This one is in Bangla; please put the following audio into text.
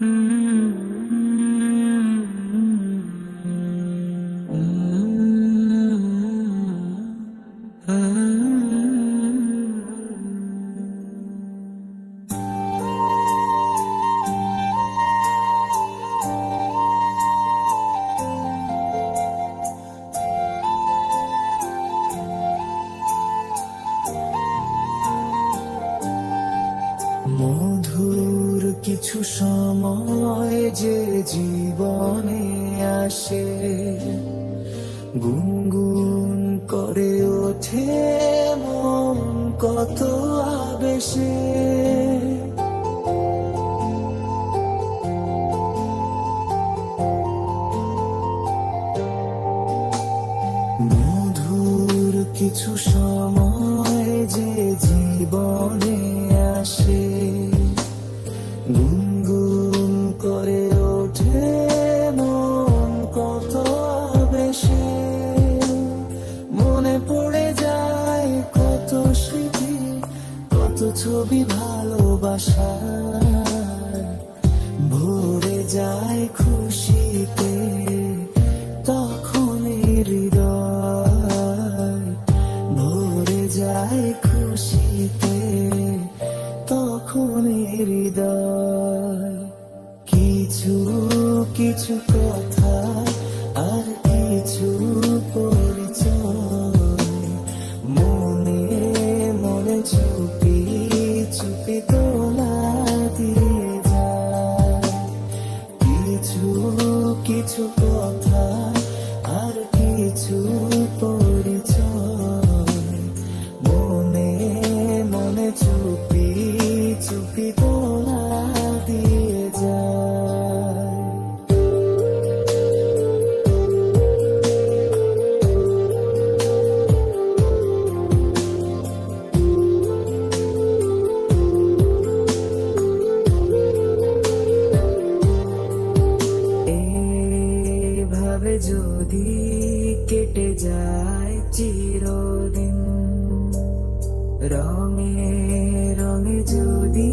মধুর কিছু সময় যে জীবনে আসে, গুনগুন করে ওঠে মন কত আবেশে। মধুর কিছু সময় যে জীবনে আসে, গুনগুন করে ওঠে মন কত আবেশে। মনে পড়ে যায় কত স্মৃতি, কত ছবি ভালোবাসার, ভরে যায় খুশিতে তখন হৃদয়, ভরে যায় খুশিতে তখন হৃদয়। কিছু কিছু কথা আর কিছু পরিচয়, মনে মনে চুপি চুপি তোলা দিয়ে যায়। কিছু কিছু কথা আর কিছু পরিচয়, মনে মনে চুপি চুপি তোলা দিয়ে যায়। এভাবে যদি কেটে যায় চিরদিন, রঙে রঙে যদি